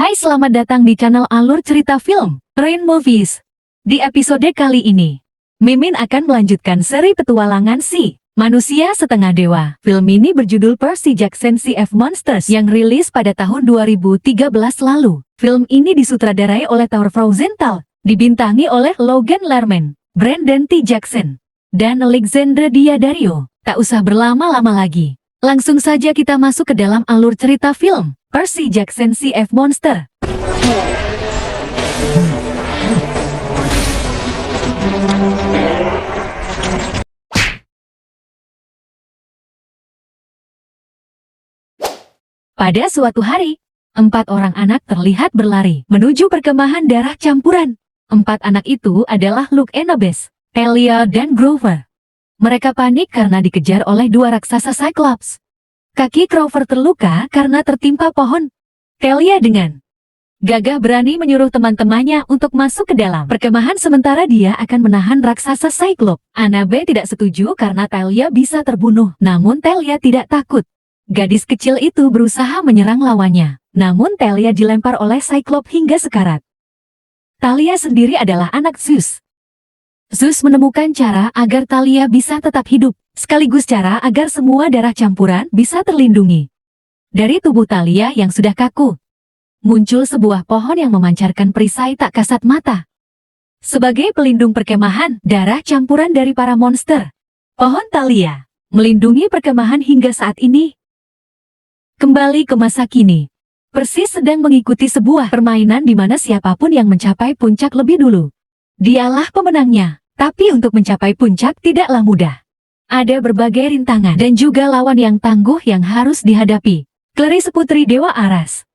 Hai, selamat datang di channel Alur Cerita Film, Rain Movies. Di episode kali ini, Mimin akan melanjutkan seri petualangan si Manusia Setengah Dewa. Film ini berjudul Percy Jackson Sea of Monsters yang rilis pada tahun 2013 lalu. Film ini disutradarai oleh Thor Frauenthal, dibintangi oleh Logan Lerman, Brandon T. Jackson, dan Alexandre Daddario. Tak usah berlama-lama lagi, langsung saja kita masuk ke dalam alur cerita film Percy Jackson Sea of Monsters. Pada suatu hari, 4 orang anak terlihat berlari menuju perkemahan darah campuran. 4 anak itu adalah Luke Annabeth, Talia, dan Grover. Mereka panik karena dikejar oleh 2 raksasa Cyclops. Kaki Grover terluka karena tertimpa pohon. Talia dengan gagah berani menyuruh teman-temannya untuk masuk ke dalam perkemahan sementara dia akan menahan raksasa Cyclops. Annabeth tidak setuju karena Talia bisa terbunuh, namun Talia tidak takut. Gadis kecil itu berusaha menyerang lawannya, namun Talia dilempar oleh Cyclops hingga sekarat. Talia sendiri adalah anak Zeus. Zeus menemukan cara agar Talia bisa tetap hidup, sekaligus cara agar semua darah campuran bisa terlindungi. Dari tubuh Talia yang sudah kaku, muncul sebuah pohon yang memancarkan perisai tak kasat mata. Sebagai pelindung perkemahan darah campuran dari para monster, pohon Talia melindungi perkemahan hingga saat ini. Kembali ke masa kini, Percy sedang mengikuti sebuah permainan di mana siapapun yang mencapai puncak lebih dulu, dialah pemenangnya. Tapi untuk mencapai puncak tidaklah mudah. Ada berbagai rintangan dan juga lawan yang tangguh yang harus dihadapi. Clarice, putri Dewa Aras,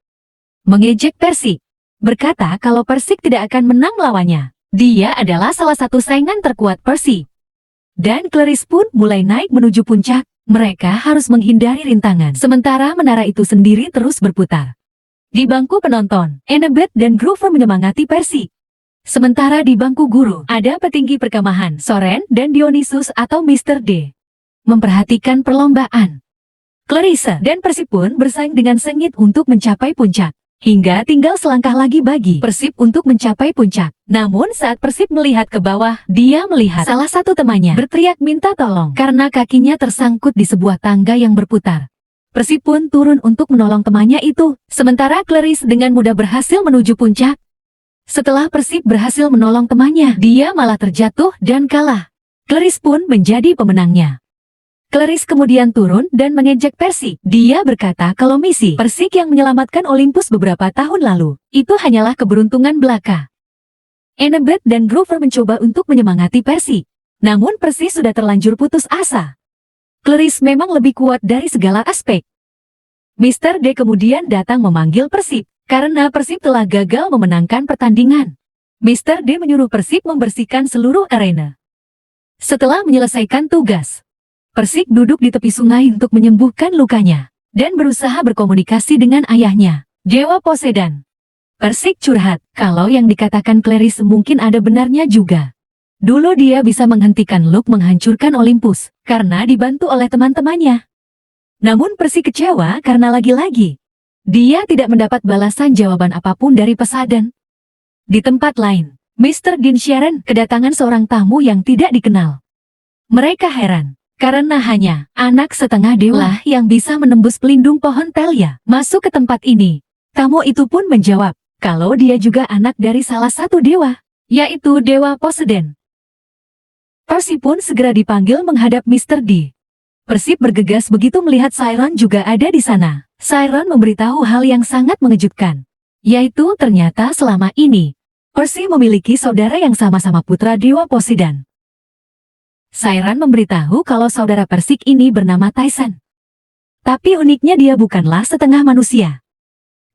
mengejek Percy, berkata kalau Percy tidak akan menang lawannya. Dia adalah salah satu saingan terkuat Percy. Dan Clarice pun mulai naik menuju puncak. Mereka harus menghindari rintangan. Sementara menara itu sendiri terus berputar. Di bangku penonton, Annabeth dan Grover menyemangati Percy. Sementara di bangku guru, ada petinggi perkemahan, Soren dan Dionysus atau Mr. D, memperhatikan perlombaan. Clarissa dan Percy pun bersaing dengan sengit untuk mencapai puncak. Hingga tinggal selangkah lagi bagi Persib untuk mencapai puncak. Namun saat Persib melihat ke bawah, dia melihat salah satu temannya berteriak minta tolong karena kakinya tersangkut di sebuah tangga yang berputar. Persib pun turun untuk menolong temannya itu. Sementara Clarice dengan mudah berhasil menuju puncak. Setelah Persib berhasil menolong temannya, dia malah terjatuh dan kalah. Clarice pun menjadi pemenangnya. Clarice kemudian turun dan mengejek Percy. Dia berkata kalau misi Persik yang menyelamatkan Olympus beberapa tahun lalu, itu hanyalah keberuntungan belaka. Annabeth dan Grover mencoba untuk menyemangati Percy. Namun Percy sudah terlanjur putus asa. Clarice memang lebih kuat dari segala aspek. Mr. D kemudian datang memanggil Persib. Karena Persib telah gagal memenangkan pertandingan, Mr. D menyuruh Persib membersihkan seluruh arena. Setelah menyelesaikan tugas, Persib duduk di tepi sungai untuk menyembuhkan lukanya, dan berusaha berkomunikasi dengan ayahnya, Dewa Poseidon. Persib curhat, kalau yang dikatakan Clarice mungkin ada benarnya juga. Dulu dia bisa menghentikan Luke menghancurkan Olympus, karena dibantu oleh teman-temannya. Namun Persib kecewa karena lagi-lagi dia tidak mendapat balasan jawaban apapun dari Poseidon. Di tempat lain, Mr. Dean Sharon kedatangan seorang tamu yang tidak dikenal. Mereka heran, karena hanya anak setengah dewa yang bisa menembus pelindung pohon Talia masuk ke tempat ini. Tamu itu pun menjawab, kalau dia juga anak dari salah satu dewa, yaitu Dewa Poseidon. Percy pun segera dipanggil menghadap Mr. D. Persib bergegas begitu melihat Siren juga ada di sana. Siren memberitahu hal yang sangat mengejutkan, yaitu ternyata selama ini, Percy memiliki saudara yang sama-sama putra Dewa Poseidon. Siren memberitahu kalau saudara Persik ini bernama Tyson. Tapi uniknya dia bukanlah setengah manusia.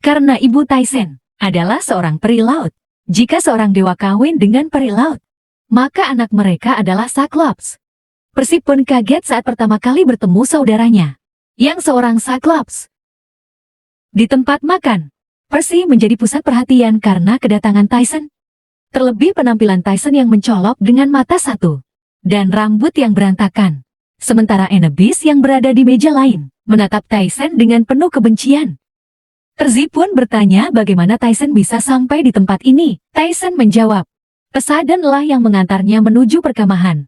Karena ibu Tyson adalah seorang peri laut. Jika seorang dewa kawin dengan peri laut, maka anak mereka adalah Cyclops. Persib pun kaget saat pertama kali bertemu saudaranya, yang seorang Cyclops. Di tempat makan, Percy menjadi pusat perhatian karena kedatangan Tyson. Terlebih penampilan Tyson yang mencolok dengan mata satu, dan rambut yang berantakan. Sementara Annabeth yang berada di meja lain, menatap Tyson dengan penuh kebencian. Percy pun bertanya bagaimana Tyson bisa sampai di tempat ini. Tyson menjawab, Poseidon-lah yang mengantarnya menuju perkemahan.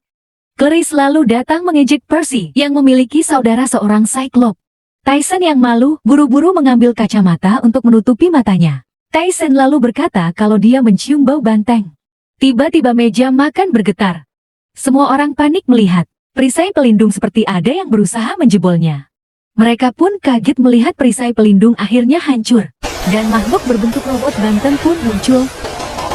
Clarice lalu datang mengejek Percy yang memiliki saudara seorang Cyclops. Tyson yang malu buru-buru mengambil kacamata untuk menutupi matanya. Tyson lalu berkata kalau dia mencium bau banteng. Tiba-tiba meja makan bergetar. Semua orang panik melihat perisai pelindung seperti ada yang berusaha menjebolnya. Mereka pun kaget melihat perisai pelindung akhirnya hancur, dan makhluk berbentuk robot banteng pun muncul.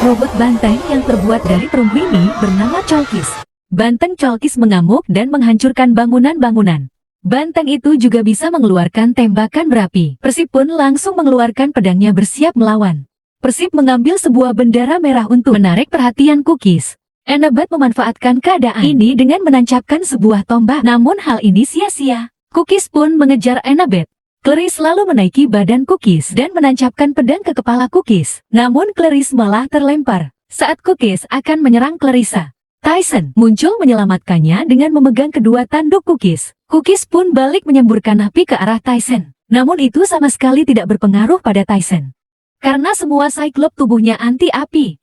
Robot banteng yang terbuat dari perunggu ini bernama Chalkis. Banteng Chalkis mengamuk dan menghancurkan bangunan-bangunan. Banteng itu juga bisa mengeluarkan tembakan berapi. Persib pun langsung mengeluarkan pedangnya bersiap melawan. Persib mengambil sebuah bendera merah untuk menarik perhatian Cookies. Annabeth memanfaatkan keadaan ini dengan menancapkan sebuah tombak, namun hal ini sia-sia. Cookies pun mengejar Annabeth. Clarice lalu menaiki badan Cookies dan menancapkan pedang ke kepala Cookies. Namun Clarice malah terlempar. Saat Cookies akan menyerang Clarissa, Tyson muncul menyelamatkannya dengan memegang kedua tanduk Cookies. Cookies pun balik menyemburkan api ke arah Tyson. Namun itu sama sekali tidak berpengaruh pada Tyson. Karena semua Cyclops tubuhnya anti api.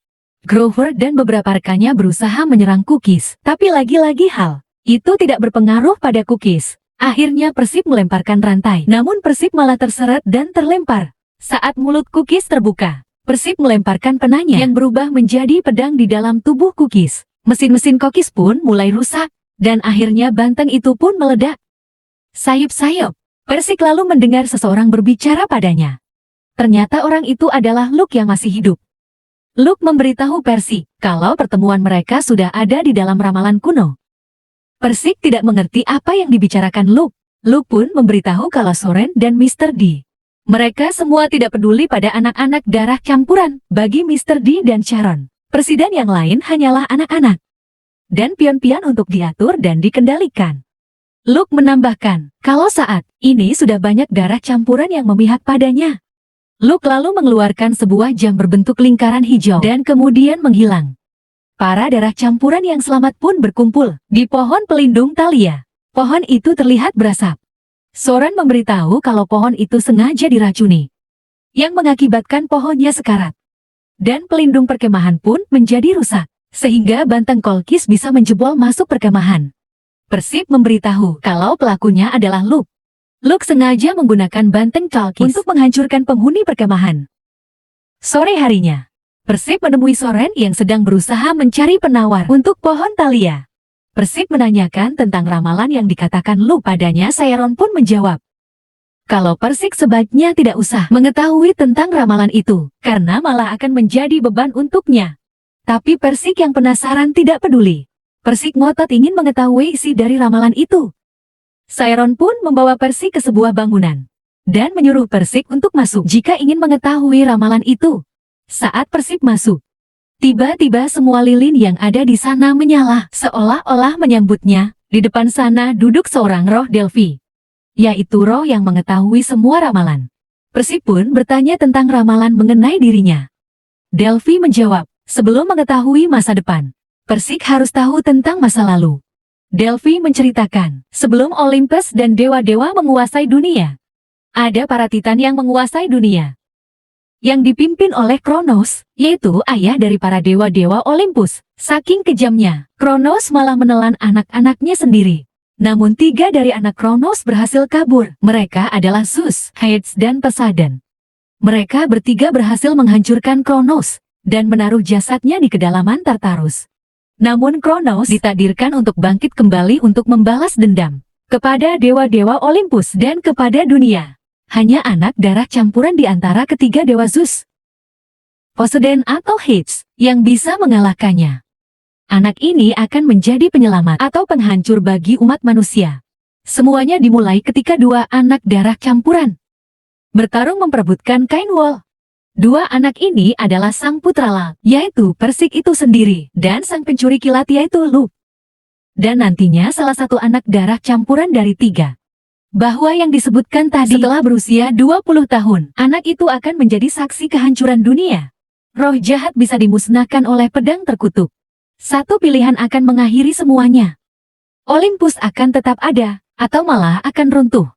Grover dan beberapa rekannya berusaha menyerang Cookies. Tapi lagi-lagi hal itu tidak berpengaruh pada Cookies. Akhirnya Persib melemparkan rantai, namun Persib malah terseret dan terlempar. Saat mulut Cookies terbuka, Persib melemparkan penanya yang berubah menjadi pedang di dalam tubuh Cookies. Mesin-mesin Cookies pun mulai rusak, dan akhirnya banteng itu pun meledak. Sayup-sayup, Persib lalu mendengar seseorang berbicara padanya. Ternyata orang itu adalah Luke yang masih hidup. Luke memberitahu Persib kalau pertemuan mereka sudah ada di dalam ramalan kuno. Persik tidak mengerti apa yang dibicarakan Luke. Luke pun memberitahu kalau Soren dan Mr. D. Mereka semua tidak peduli pada anak-anak darah campuran. Bagi Mr. D dan Sharon, presiden yang lain hanyalah anak-anak. Dan pion-pion untuk diatur dan dikendalikan. Luke menambahkan, kalau saat ini sudah banyak darah campuran yang memihak padanya. Luke lalu mengeluarkan sebuah jam berbentuk lingkaran hijau dan kemudian menghilang. Para darah campuran yang selamat pun berkumpul di pohon pelindung Thalia. Pohon itu terlihat berasap. Soren memberitahu kalau pohon itu sengaja diracuni, yang mengakibatkan pohonnya sekarat. Dan pelindung perkemahan pun menjadi rusak, sehingga banteng Chalkis bisa menjebol masuk perkemahan. Persib memberitahu kalau pelakunya adalah Luke. Luke sengaja menggunakan banteng Chalkis untuk menghancurkan penghuni perkemahan. Sore harinya, Persib menemui Soren yang sedang berusaha mencari penawar untuk pohon Thalia. Persib menanyakan tentang ramalan yang dikatakan Luke padanya. Sharon pun menjawab, kalau Persib sebaiknya tidak usah mengetahui tentang ramalan itu, karena malah akan menjadi beban untuknya. Tapi Persib yang penasaran tidak peduli. Persib ngotot ingin mengetahui isi dari ramalan itu. Sharon pun membawa Persib ke sebuah bangunan, dan menyuruh Persib untuk masuk jika ingin mengetahui ramalan itu. Saat Persib masuk, tiba-tiba semua lilin yang ada di sana menyala, seolah-olah menyambutnya. Di depan sana duduk seorang roh Delphi, yaitu roh yang mengetahui semua ramalan. Persib pun bertanya tentang ramalan mengenai dirinya. Delphi menjawab, sebelum mengetahui masa depan, Persib harus tahu tentang masa lalu. Delphi menceritakan, sebelum Olympus dan dewa-dewa menguasai dunia, ada para titan yang menguasai dunia, yang dipimpin oleh Kronos, yaitu ayah dari para dewa-dewa Olympus. Saking kejamnya, Kronos malah menelan anak-anaknya sendiri. Namun 3 dari anak Kronos berhasil kabur. Mereka adalah Zeus, Hades, dan Poseidon. Mereka bertiga berhasil menghancurkan Kronos dan menaruh jasadnya di kedalaman Tartarus. Namun Kronos ditakdirkan untuk bangkit kembali untuk membalas dendam kepada dewa-dewa Olympus dan kepada dunia. Hanya anak darah campuran di antara ketiga dewa Zeus, Poseidon atau Hades, yang bisa mengalahkannya. Anak ini akan menjadi penyelamat atau penghancur bagi umat manusia. Semuanya dimulai ketika 2 anak darah campuran bertarung memperebutkan kain wol. 2 anak ini adalah sang putra Lat, yaitu Persik itu sendiri, dan sang pencuri kilat yaitu Luke. Dan nantinya salah satu anak darah campuran dari 3. Bahwa yang disebutkan tadi, setelah berusia 20 tahun, anak itu akan menjadi saksi kehancuran dunia. Roh jahat bisa dimusnahkan oleh pedang terkutuk. Satu pilihan akan mengakhiri semuanya. Olympus akan tetap ada, atau malah akan runtuh.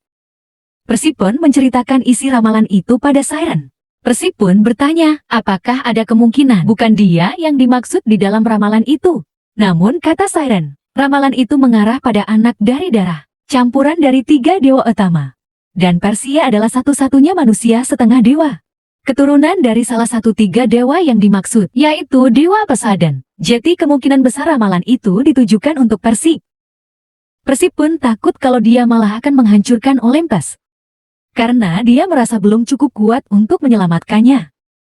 Persib pun menceritakan isi ramalan itu pada Siren. Persib pun bertanya, apakah ada kemungkinan bukan dia yang dimaksud di dalam ramalan itu? Namun kata Siren, ramalan itu mengarah pada anak dari darah, campuran dari 3 dewa utama. Dan Persia adalah satu-satunya manusia setengah dewa. Keturunan dari salah satu 3 dewa yang dimaksud, yaitu Dewa Poseidon. Jadi kemungkinan besar ramalan itu ditujukan untuk Persib. Persib pun takut kalau dia malah akan menghancurkan Olympus. Karena dia merasa belum cukup kuat untuk menyelamatkannya.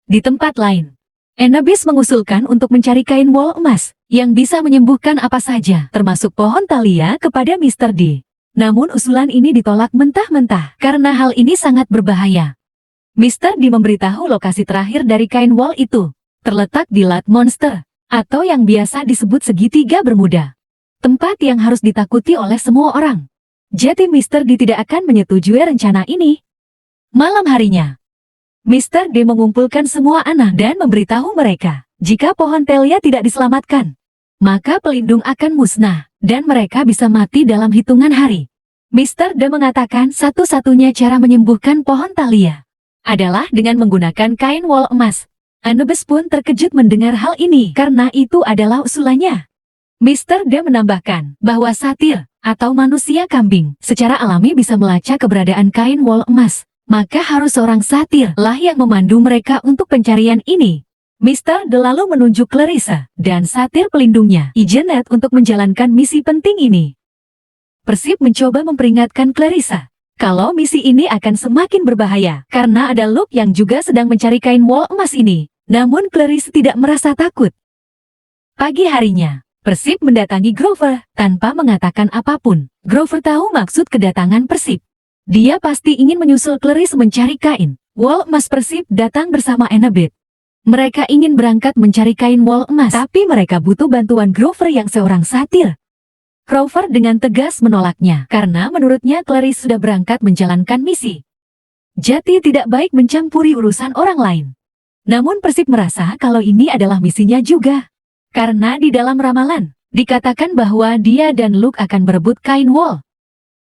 Di tempat lain, Anubis mengusulkan untuk mencari kain wol emas yang bisa menyembuhkan apa saja, termasuk pohon Thalia kepada Mr. D. Namun usulan ini ditolak mentah-mentah karena hal ini sangat berbahaya. Mr. D memberitahu lokasi terakhir dari kain wol itu, terletak di Lat Monster, atau yang biasa disebut segitiga Bermuda. Tempat yang harus ditakuti oleh semua orang. Jadi Mr. D tidak akan menyetujui rencana ini. Malam harinya, Mr. D mengumpulkan semua anak dan memberitahu mereka, jika pohon Thalia tidak diselamatkan, maka pelindung akan musnah, dan mereka bisa mati dalam hitungan hari. Mr. D mengatakan satu-satunya cara menyembuhkan pohon Thalia adalah dengan menggunakan kain wol emas. Anubis pun terkejut mendengar hal ini karena itu adalah usulannya. Mr. D menambahkan bahwa satir atau manusia kambing secara alami bisa melacak keberadaan kain wol emas, maka harus seorang satir lah yang memandu mereka untuk pencarian ini. Mr. D lalu menunjuk Clarissa dan satir pelindungnya, Ijenet, untuk menjalankan misi penting ini. Persib mencoba memperingatkan Clarissa kalau misi ini akan semakin berbahaya karena ada Luke yang juga sedang mencari kain wol emas ini. Namun Clarissa tidak merasa takut. Pagi harinya, Persib mendatangi Grover tanpa mengatakan apapun. Grover tahu maksud kedatangan Persib. Dia pasti ingin menyusul Clarissa mencari kain wol emas. Persib datang bersama Annabeth. Mereka ingin berangkat mencari kain wol emas, tapi mereka butuh bantuan Grover yang seorang satir. Grover dengan tegas menolaknya karena menurutnya Clarissa sudah berangkat menjalankan misi. Jadi tidak baik mencampuri urusan orang lain. Namun Persib merasa kalau ini adalah misinya juga. Karena di dalam ramalan, dikatakan bahwa dia dan Luke akan berebut kain wol.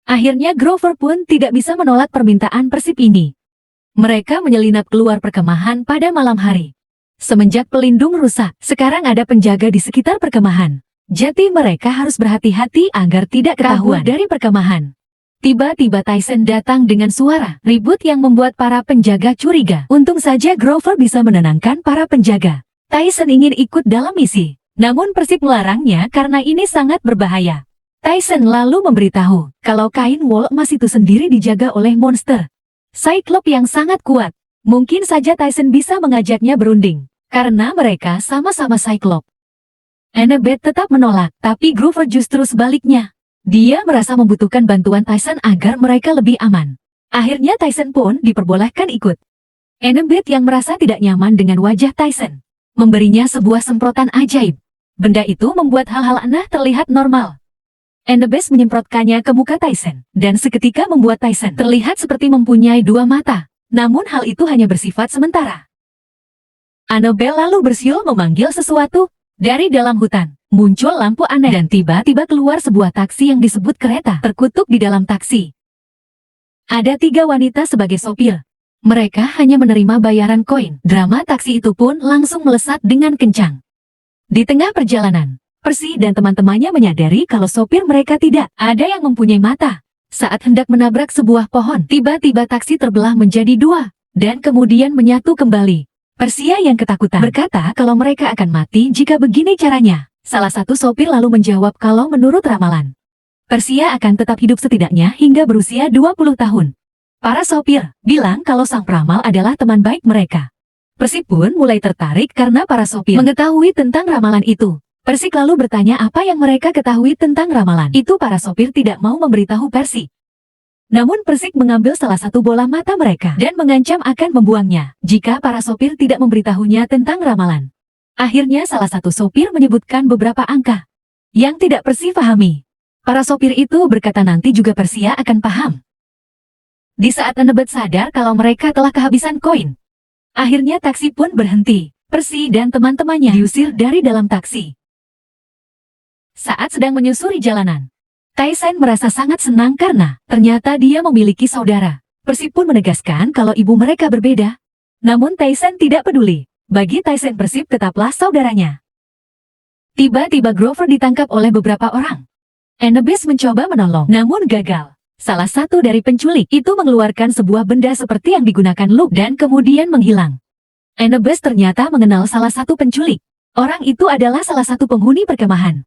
Akhirnya Grover pun tidak bisa menolak permintaan Persib ini. Mereka menyelinap keluar perkemahan pada malam hari. Semenjak pelindung rusak, sekarang ada penjaga di sekitar perkemahan. Jadi mereka harus berhati-hati agar tidak ketahuan dari perkemahan. Tiba-tiba Tyson datang dengan suara ribut yang membuat para penjaga curiga. Untung saja Grover bisa menenangkan para penjaga. Tyson ingin ikut dalam misi. Namun Persib melarangnya karena ini sangat berbahaya. Tyson lalu memberitahu kalau kain wol emas itu sendiri dijaga oleh monster Cyclops yang sangat kuat. Mungkin saja Tyson bisa mengajaknya berunding, karena mereka sama-sama Cyclops. Annabeth tetap menolak, tapi Grover justru sebaliknya. Dia merasa membutuhkan bantuan Tyson agar mereka lebih aman. Akhirnya Tyson pun diperbolehkan ikut. Annabeth yang merasa tidak nyaman dengan wajah Tyson, memberinya sebuah semprotan ajaib. Benda itu membuat hal-hal aneh terlihat normal. Annabeth menyemprotkannya ke muka Tyson, dan seketika membuat Tyson terlihat seperti mempunyai 2 mata. Namun hal itu hanya bersifat sementara. Annabeth lalu bersiul memanggil sesuatu. Dari dalam hutan, muncul lampu aneh dan tiba-tiba keluar sebuah taksi yang disebut kereta terkutuk di dalam taksi. Ada 3 wanita sebagai sopir. Mereka hanya menerima bayaran koin. Drama taksi itu pun langsung melesat dengan kencang. Di tengah perjalanan, Percy dan teman-temannya menyadari kalau sopir mereka tidak ada yang mempunyai mata. Saat hendak menabrak sebuah pohon, tiba-tiba taksi terbelah menjadi 2, dan kemudian menyatu kembali. Persia yang ketakutan berkata kalau mereka akan mati jika begini caranya. Salah satu sopir lalu menjawab kalau menurut ramalan, Persia akan tetap hidup setidaknya hingga berusia 20 tahun. Para sopir bilang kalau sang peramal adalah teman baik mereka. Persik pun mulai tertarik karena para sopir mengetahui tentang ramalan itu. Persik lalu bertanya apa yang mereka ketahui tentang ramalan itu. Para sopir tidak mau memberitahu Persik. Namun Persik mengambil salah satu bola mata mereka dan mengancam akan membuangnya jika para sopir tidak memberitahunya tentang ramalan. Akhirnya salah satu sopir menyebutkan beberapa angka yang tidak Persik pahami. Para sopir itu berkata nanti juga Persia akan paham. Di saat Annabeth sadar kalau mereka telah kehabisan koin, akhirnya taksi pun berhenti. Percy dan teman-temannya diusir dari dalam taksi. Saat sedang menyusuri jalanan, Tyson merasa sangat senang karena ternyata dia memiliki saudara. Percy pun menegaskan kalau ibu mereka berbeda. Namun Tyson tidak peduli. Bagi Tyson Persib tetaplah saudaranya. Tiba-tiba Grover ditangkap oleh beberapa orang. Annabeth mencoba menolong, namun gagal. Salah satu dari penculik itu mengeluarkan sebuah benda seperti yang digunakan Luke dan kemudian menghilang. Annabeth ternyata mengenal salah satu penculik. Orang itu adalah salah satu penghuni perkemahan.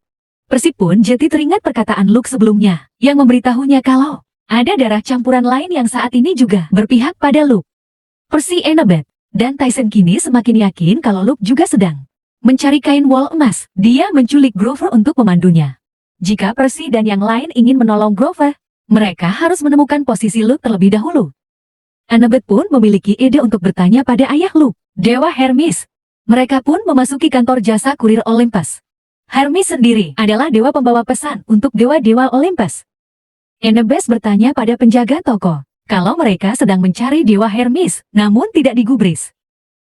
Persib pun jadi teringat perkataan Luke sebelumnya, yang memberitahunya kalau ada darah campuran lain yang saat ini juga berpihak pada Luke. Percy, Annabeth, dan Tyson kini semakin yakin kalau Luke juga sedang mencari kain wol emas. Dia menculik Grover untuk memandunya. Jika Percy dan yang lain ingin menolong Grover, mereka harus menemukan posisi Luke terlebih dahulu. Annabeth pun memiliki ide untuk bertanya pada ayah Luke, Dewa Hermes. Mereka pun memasuki kantor jasa kurir Olympus. Hermes sendiri adalah dewa pembawa pesan untuk dewa-dewa Olympus. Annabeth bertanya pada penjaga toko kalau mereka sedang mencari Dewa Hermes, namun tidak digubris.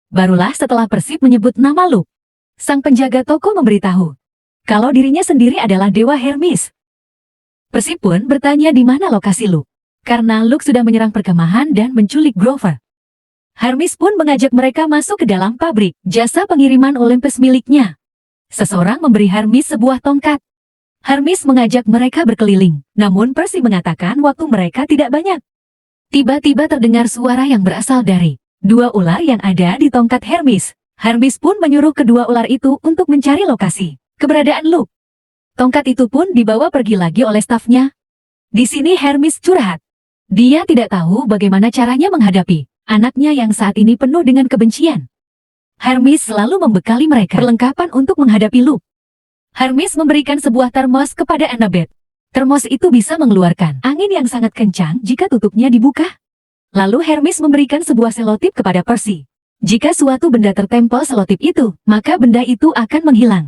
Barulah setelah Persib menyebut nama Luke, sang penjaga toko memberitahu kalau dirinya sendiri adalah Dewa Hermes. Persib pun bertanya di mana lokasi Luke, karena Luke sudah menyerang perkemahan dan menculik Grover. Hermes pun mengajak mereka masuk ke dalam pabrik jasa pengiriman Olympus miliknya. Seseorang memberi Hermes sebuah tongkat. Hermes mengajak mereka berkeliling, namun Percy mengatakan waktu mereka tidak banyak. Tiba-tiba terdengar suara yang berasal dari dua ular yang ada di tongkat Hermes. Hermes pun menyuruh kedua ular itu untuk mencari lokasi keberadaan Luke. Tongkat itu pun dibawa pergi lagi oleh stafnya. Di sini Hermes curhat. Dia tidak tahu bagaimana caranya menghadapi anaknya yang saat ini penuh dengan kebencian. Hermes selalu membekali mereka perlengkapan untuk menghadapi Luke. Hermes memberikan sebuah termos kepada Annabeth. Termos itu bisa mengeluarkan angin yang sangat kencang jika tutupnya dibuka. Lalu Hermes memberikan sebuah selotip kepada Percy. Jika suatu benda tertempel selotip itu, maka benda itu akan menghilang.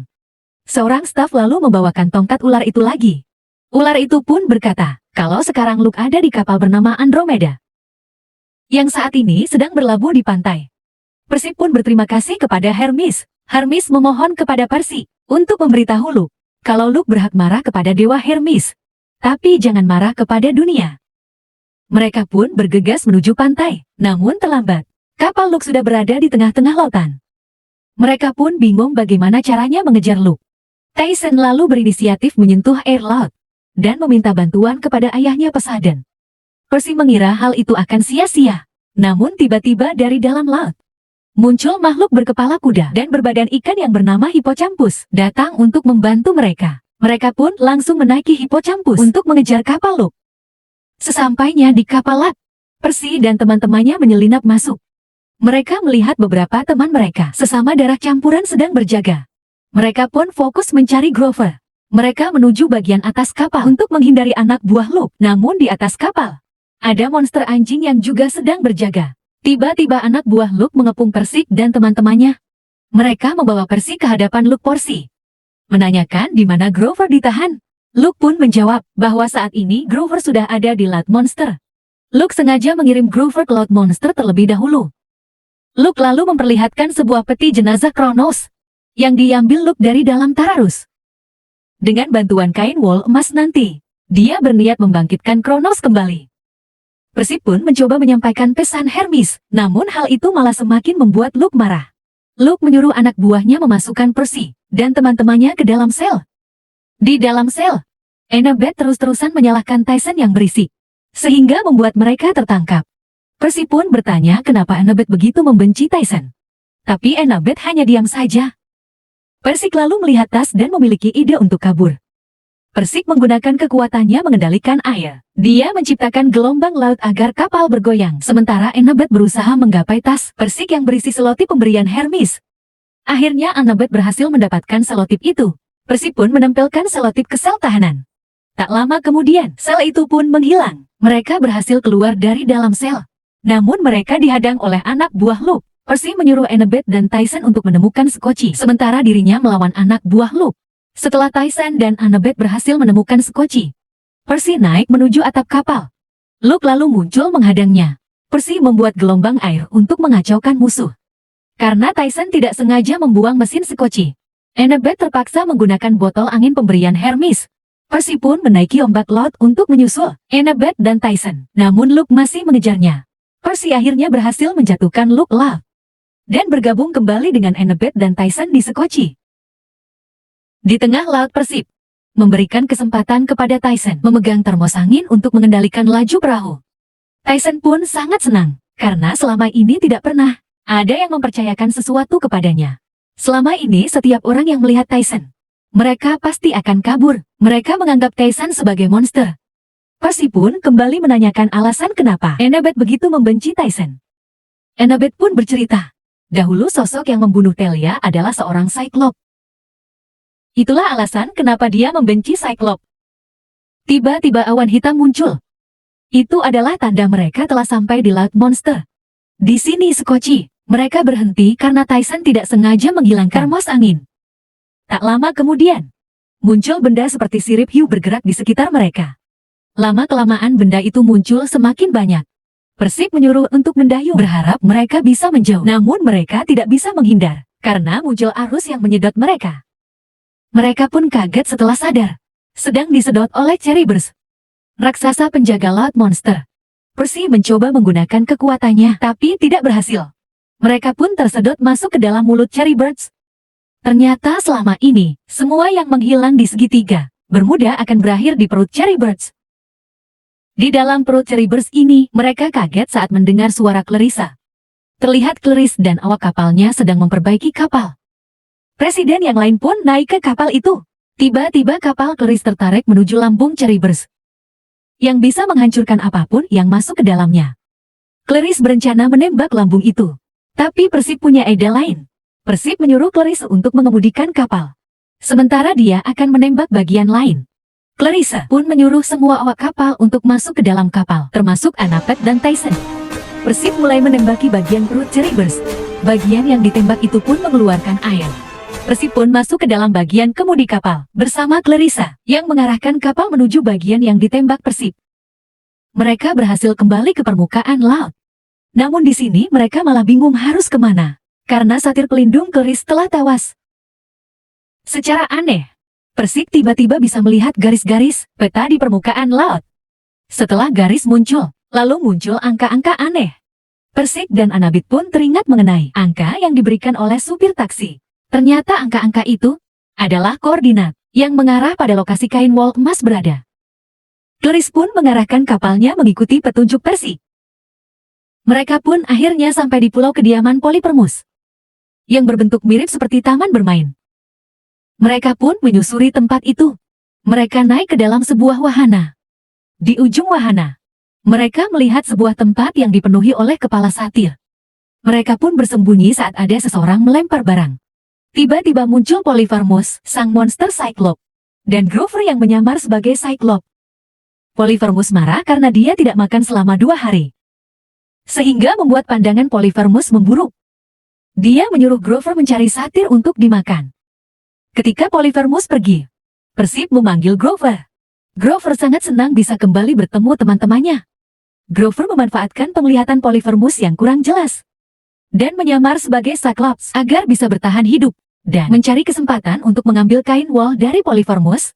Seorang staf lalu membawakan tongkat ular itu lagi. Ular itu pun berkata, kalau sekarang Luke ada di kapal bernama Andromeda, yang saat ini sedang berlabuh di pantai. Percy pun berterima kasih kepada Hermes. Hermes memohon kepada Percy untuk memberitahu Luke kalau Luke berhak marah kepada Dewa Hermes, tapi jangan marah kepada dunia. Mereka pun bergegas menuju pantai, namun terlambat. Kapal Luke sudah berada di tengah-tengah lautan. Mereka pun bingung bagaimana caranya mengejar Luke. Tyson lalu berinisiatif menyentuh air laut dan meminta bantuan kepada ayahnya Poseidon. Percy mengira hal itu akan sia-sia. Namun tiba-tiba dari dalam laut muncul makhluk berkepala kuda dan berbadan ikan yang bernama Hippocampus datang untuk membantu mereka. Mereka pun langsung menaiki Hippocampus untuk mengejar kapal Luke. Sesampainya di kapal Luke, Percy dan teman-temannya menyelinap masuk. Mereka melihat beberapa teman mereka sesama darah campuran sedang berjaga. Mereka pun fokus mencari Grover. Mereka menuju bagian atas kapal untuk menghindari anak buah Luke. Namun di atas kapal ada monster anjing yang juga sedang berjaga. Tiba-tiba anak buah Luke mengepung Percy dan teman-temannya. Mereka membawa Percy ke hadapan Luke Porsi, menanyakan di mana Grover ditahan. Luke pun menjawab bahwa saat ini Grover sudah ada di Laut Monster. Luke sengaja mengirim Grover ke Laut Monster terlebih dahulu. Luke lalu memperlihatkan sebuah peti jenazah Kronos yang diambil Luke dari dalam Tartarus. Dengan bantuan kain wol emas nanti, dia berniat membangkitkan Kronos kembali. Percy pun mencoba menyampaikan pesan Hermes, namun hal itu malah semakin membuat Luke marah. Luke menyuruh anak buahnya memasukkan Percy dan teman-temannya ke dalam sel. Di dalam sel, Annabeth terus-terusan menyalahkan Tyson yang berisik, sehingga membuat mereka tertangkap. Percy pun bertanya kenapa Annabeth begitu membenci Tyson. Tapi Annabeth hanya diam saja. Percy lalu melihat tas dan memiliki ide untuk kabur. Percy menggunakan kekuatannya mengendalikan air. Dia menciptakan gelombang laut agar kapal bergoyang. Sementara Annabeth berusaha menggapai tas Percy yang berisi selotip pemberian Hermes. Akhirnya Annabeth berhasil mendapatkan selotip itu. Percy pun menempelkan selotip ke sel tahanan. Tak lama kemudian, sel itu pun menghilang. Mereka berhasil keluar dari dalam sel. Namun mereka dihadang oleh anak buah Luke. Percy menyuruh Annabeth dan Tyson untuk menemukan Skoci, sementara dirinya melawan anak buah Luke. Setelah Tyson dan Annabeth berhasil menemukan Skoci, Percy naik menuju atap kapal. Luke lalu muncul menghadangnya. Percy membuat gelombang air untuk mengacaukan musuh. Karena Tyson tidak sengaja membuang mesin Skoci, Annabeth terpaksa menggunakan botol angin pemberian Hermes. Percy pun menaiki ombak laut untuk menyusul Annabeth dan Tyson. Namun Luke masih mengejarnya. Percy akhirnya berhasil menjatuhkan Luke laut dan bergabung kembali dengan Annabeth dan Tyson di Sekoci. Di tengah laut Percy memberikan kesempatan kepada Tyson memegang termos angin untuk mengendalikan laju perahu. Tyson pun sangat senang, karena selama ini tidak pernah ada yang mempercayakan sesuatu kepadanya. Selama ini setiap orang yang melihat Tyson, mereka pasti akan kabur. Mereka menganggap Tyson sebagai monster. Percy pun kembali menanyakan alasan kenapa Annabeth begitu membenci Tyson. Annabeth pun bercerita, dahulu sosok yang membunuh Telia adalah seorang Cyclops. Itulah alasan kenapa dia membenci Cyclops. Tiba-tiba awan hitam muncul. Itu adalah tanda mereka telah sampai di Laut Monster. Di sini Sekoci, mereka berhenti karena Tyson tidak sengaja menghilangkan termos angin. Tak lama kemudian, muncul benda seperti sirip hiu bergerak di sekitar mereka. Lama-kelamaan benda itu muncul semakin banyak. Percy menyuruh untuk mendayung, berharap mereka bisa menjauh. Namun mereka tidak bisa menghindar, karena muncul arus yang menyedot mereka. Mereka pun kaget setelah sadar, sedang disedot oleh Cerberus, raksasa penjaga Laut Monster. Percy mencoba menggunakan kekuatannya, tapi tidak berhasil. Mereka pun tersedot masuk ke dalam mulut Cerberus. Ternyata selama ini, semua yang menghilang di segitiga Bermuda akan berakhir di perut Cerberus. Di dalam perut Cerberus ini, mereka kaget saat mendengar suara Clarissa. Terlihat Clarissa dan awak kapalnya sedang memperbaiki kapal. Presiden yang lain pun naik ke kapal itu. Tiba-tiba kapal Clarissa tertarik menuju lambung Cerberus, yang bisa menghancurkan apapun yang masuk ke dalamnya. Clarissa berencana menembak lambung itu. Tapi Percy punya ide lain. Percy menyuruh Clarissa untuk mengemudikan kapal, sementara dia akan menembak bagian lain. Clarissa pun menyuruh semua awak kapal untuk masuk ke dalam kapal, termasuk Annabeth dan Tyson. Percy mulai menembaki bagian perut Cerberus. Bagian yang ditembak itu pun mengeluarkan air. Percy pun masuk ke dalam bagian kemudi kapal, bersama Clarissa, yang mengarahkan kapal menuju bagian yang ditembak Percy. Mereka berhasil kembali ke permukaan laut. Namun di sini mereka malah bingung harus kemana, karena satir pelindung Clarissa telah tewas. Secara aneh, Percy tiba-tiba bisa melihat garis-garis peta di permukaan laut. Setelah garis muncul, lalu muncul angka-angka aneh. Percy dan Annabeth pun teringat mengenai angka yang diberikan oleh supir taksi. Ternyata angka-angka itu adalah koordinat yang mengarah pada lokasi kain wol emas berada. Clarissa pun mengarahkan kapalnya mengikuti petunjuk Percy. Mereka pun akhirnya sampai di pulau kediaman Polyphemus, yang berbentuk mirip seperti taman bermain. Mereka pun menyusuri tempat itu. Mereka naik ke dalam sebuah wahana. Di ujung wahana, mereka melihat sebuah tempat yang dipenuhi oleh kepala satir. Mereka pun bersembunyi saat ada seseorang melempar barang. Tiba-tiba muncul Polyphemus, sang monster Cyclops, dan Grover yang menyamar sebagai Cyclops. Polyphemus marah karena dia tidak makan selama 2 hari, sehingga membuat pandangan Polyphemus memburuk. Dia menyuruh Grover mencari satir untuk dimakan. Ketika Polyphemus pergi, Percy memanggil Grover. Grover sangat senang bisa kembali bertemu teman-temannya. Grover memanfaatkan penglihatan Polyphemus yang kurang jelas dan menyamar sebagai Cyclops agar bisa bertahan hidup dan mencari kesempatan untuk mengambil kain wol dari Polyphemus.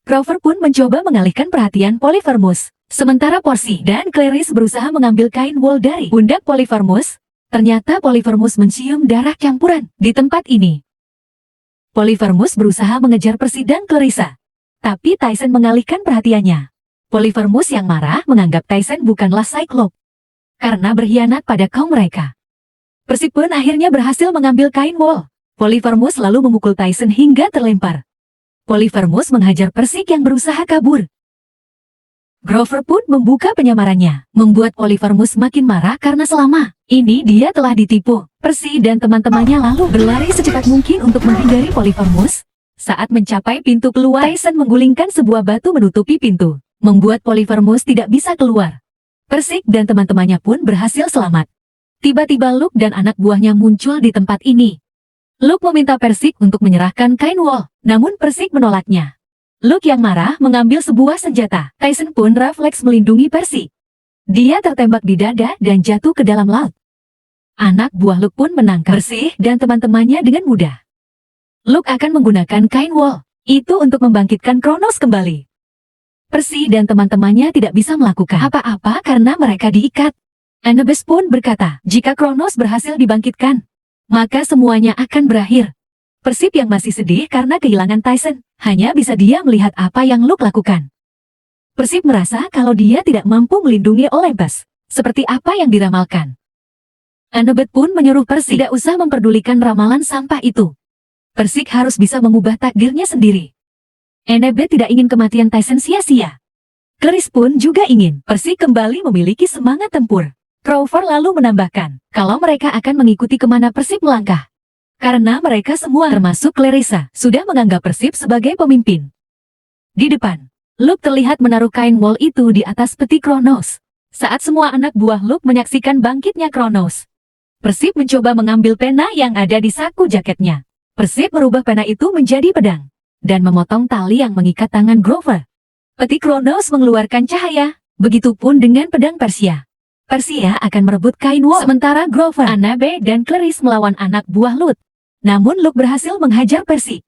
Grover pun mencoba mengalihkan perhatian Polyphemus, sementara Percy dan Clarissa berusaha mengambil kain wol dari pundak Polyphemus. Ternyata Polyphemus mencium darah campuran di tempat ini. Polyphemus berusaha mengejar Percy dan Clarissa, tapi Tyson mengalihkan perhatiannya. Polyphemus yang marah menganggap Tyson bukanlah Cyclops karena berkhianat pada kaum mereka. Percy pun akhirnya berhasil mengambil kain wol. Polyphemus lalu memukul Tyson hingga terlempar. Polyphemus menghajar Percy yang berusaha kabur. Grover pun membuka penyamarannya, membuat Polyphemus makin marah karena selama ini dia telah ditipu. Percy dan teman-temannya lalu berlari secepat mungkin untuk menghindari Polyphemus. Saat mencapai pintu keluar, Tyson menggulingkan sebuah batu menutupi pintu, membuat Polyphemus tidak bisa keluar. Percy dan teman-temannya pun berhasil selamat. Tiba-tiba Luke dan anak buahnya muncul di tempat ini. Luke meminta Percy untuk menyerahkan kain wol, namun Percy menolaknya. Luke yang marah mengambil sebuah senjata. Tyson pun refleks melindungi Percy. Dia tertembak di dada dan jatuh ke dalam laut. Anak buah Luke pun menangkap Percy dan teman-temannya dengan mudah. Luke akan menggunakan kain wol Itu untuk membangkitkan Kronos kembali. Percy dan teman-temannya tidak bisa melakukan apa-apa karena mereka diikat. Annabeth pun berkata, jika Kronos berhasil dibangkitkan, maka semuanya akan berakhir. Percy yang masih sedih karena kehilangan Tyson, hanya bisa dia melihat apa yang Luke lakukan. Percy merasa kalau dia tidak mampu melindungi Olympus, seperti apa yang diramalkan. Annabeth pun menyuruh Percy tidak usah memperdulikan ramalan sampah itu. Percy harus bisa mengubah takdirnya sendiri. Annabeth tidak ingin kematian Tyson sia-sia. Clarice pun juga ingin Percy kembali memiliki semangat tempur. Grover lalu menambahkan, kalau mereka akan mengikuti kemana Percy melangkah. Karena mereka semua, termasuk Clarissa, sudah menganggap Percy sebagai pemimpin. Di depan, Luke terlihat menaruh kain wol itu di atas peti Kronos. Saat semua anak buah Luke menyaksikan bangkitnya Kronos, Percy mencoba mengambil pena yang ada di saku jaketnya. Percy merubah pena itu menjadi pedang dan memotong tali yang mengikat tangan Grover. Peti Kronos mengeluarkan cahaya, begitupun dengan pedang Persia. Persia akan merebut kain wol, sementara Grover, Annabeth, dan Clarice melawan anak buah Luke. Namun Luke berhasil menghajar Percy.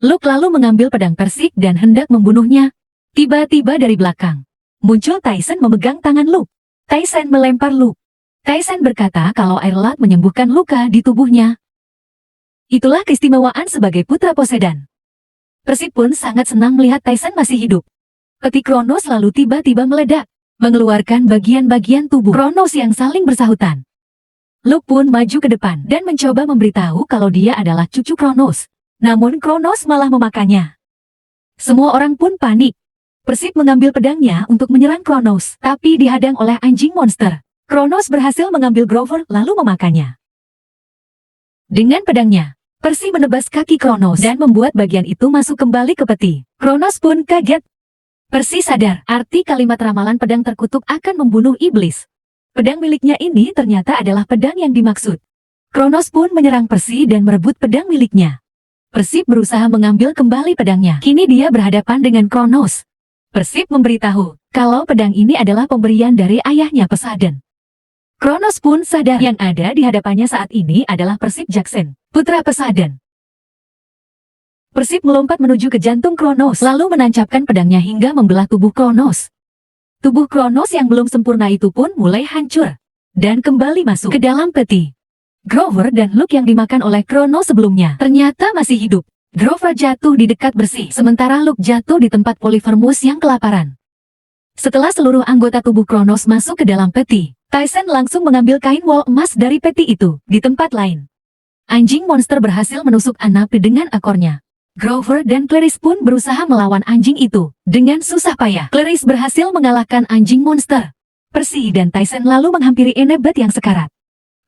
Luke lalu mengambil pedang Percy dan hendak membunuhnya. Tiba-tiba dari belakang, muncul Tyson memegang tangan Luke. Tyson melempar Luke. Tyson berkata kalau air laut menyembuhkan luka di tubuhnya. Itulah keistimewaan sebagai putra Poseidon. Percy pun sangat senang melihat Tyson masih hidup. Peti Kronos lalu tiba-tiba meledak, mengeluarkan bagian-bagian tubuh Kronos yang saling bersahutan. Luke pun maju ke depan dan mencoba memberitahu kalau dia adalah cucu Kronos. Namun Kronos malah memakannya. Semua orang pun panik. Percy mengambil pedangnya untuk menyerang Kronos, tapi dihadang oleh anjing monster. Kronos berhasil mengambil Grover lalu memakannya. Dengan pedangnya, Percy menebas kaki Kronos dan membuat bagian itu masuk kembali ke peti. Kronos pun kaget. Percy sadar arti kalimat ramalan pedang terkutuk akan membunuh iblis. Pedang miliknya ini ternyata adalah pedang yang dimaksud. Kronos pun menyerang Percy dan merebut pedang miliknya. Percy berusaha mengambil kembali pedangnya. Kini dia berhadapan dengan Kronos. Percy memberitahu kalau pedang ini adalah pemberian dari ayahnya Poseidon. Kronos pun sadar yang ada di hadapannya saat ini adalah Percy Jackson, putra Poseidon. Percy melompat menuju ke jantung Kronos lalu menancapkan pedangnya hingga membelah tubuh Kronos. Tubuh Kronos yang belum sempurna itu pun mulai hancur dan kembali masuk ke dalam peti. Grover dan Luke yang dimakan oleh Kronos sebelumnya ternyata masih hidup. Grover jatuh di dekat bersih, sementara Luke jatuh di tempat Polyphemus yang kelaparan. Setelah seluruh anggota tubuh Kronos masuk ke dalam peti, Tyson langsung mengambil kain wol emas dari peti itu di tempat lain. Anjing monster berhasil menusuk Annabeth dengan ekornya. Grover dan Clarice pun berusaha melawan anjing itu dengan susah payah. Clarice berhasil mengalahkan anjing monster. Percy dan Tyson lalu menghampiri Annabeth yang sekarat.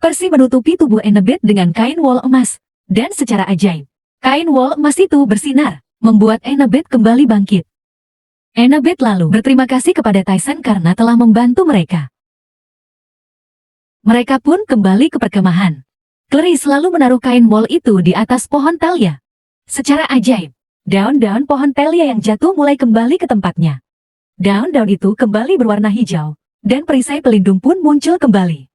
Percy menutupi tubuh Annabeth dengan kain wol emas, dan secara ajaib, kain wol emas itu bersinar, membuat Annabeth kembali bangkit. Annabeth lalu berterima kasih kepada Tyson karena telah membantu mereka. Mereka pun kembali ke perkemahan. Clarice lalu menaruh kain wol itu di atas pohon Thalia. Secara ajaib, daun-daun pohon Thalia yang jatuh mulai kembali ke tempatnya. Daun-daun itu kembali berwarna hijau, dan perisai pelindung pun muncul kembali.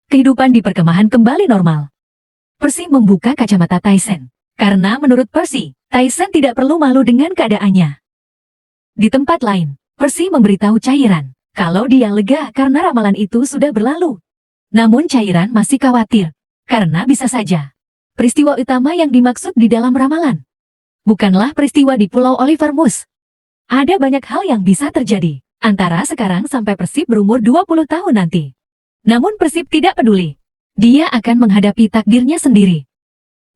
Kehidupan di perkemahan kembali normal. Percy membuka kacamata Tyson, karena menurut Percy, Tyson tidak perlu malu dengan keadaannya. Di tempat lain, Percy memberitahu Cairan kalau dia lega karena ramalan itu sudah berlalu. Namun Cairan masih khawatir, karena bisa saja peristiwa utama yang dimaksud di dalam ramalan bukanlah peristiwa di Pulau Polyphemus. Ada banyak hal yang bisa terjadi antara sekarang sampai Percy berumur 20 tahun nanti. Namun Percy tidak peduli. Dia akan menghadapi takdirnya sendiri.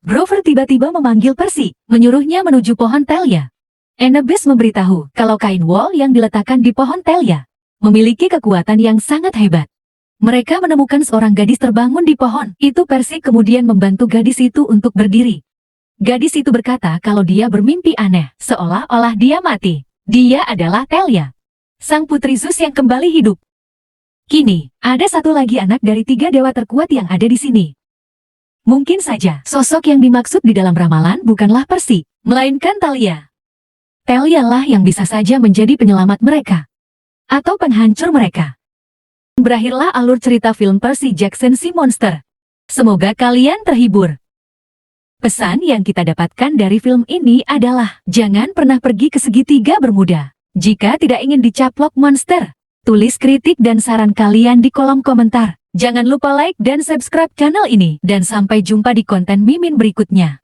Grover tiba-tiba memanggil Percy, menyuruhnya menuju pohon Thalia. Annabeth memberitahu kalau kain wol yang diletakkan di pohon Thalia memiliki kekuatan yang sangat hebat. Mereka menemukan seorang gadis terbangun di pohon. Itu Percy kemudian membantu gadis itu untuk berdiri. Gadis itu berkata kalau dia bermimpi aneh, seolah-olah dia mati. Dia adalah Thalia, sang putri Zeus yang kembali hidup. Kini, ada satu lagi anak dari 3 dewa terkuat yang ada di sini. Mungkin saja, sosok yang dimaksud di dalam ramalan bukanlah Percy, melainkan Thalia. Thalia lah yang bisa saja menjadi penyelamat mereka, atau penghancur mereka. Berakhirlah alur cerita film Percy Jackson si Monster. Semoga kalian terhibur. Pesan yang kita dapatkan dari film ini adalah, jangan pernah pergi ke segitiga Bermuda. Jika tidak ingin dicaplok monster, tulis kritik dan saran kalian di kolom komentar. Jangan lupa like dan subscribe channel ini, dan sampai jumpa di konten Mimin berikutnya.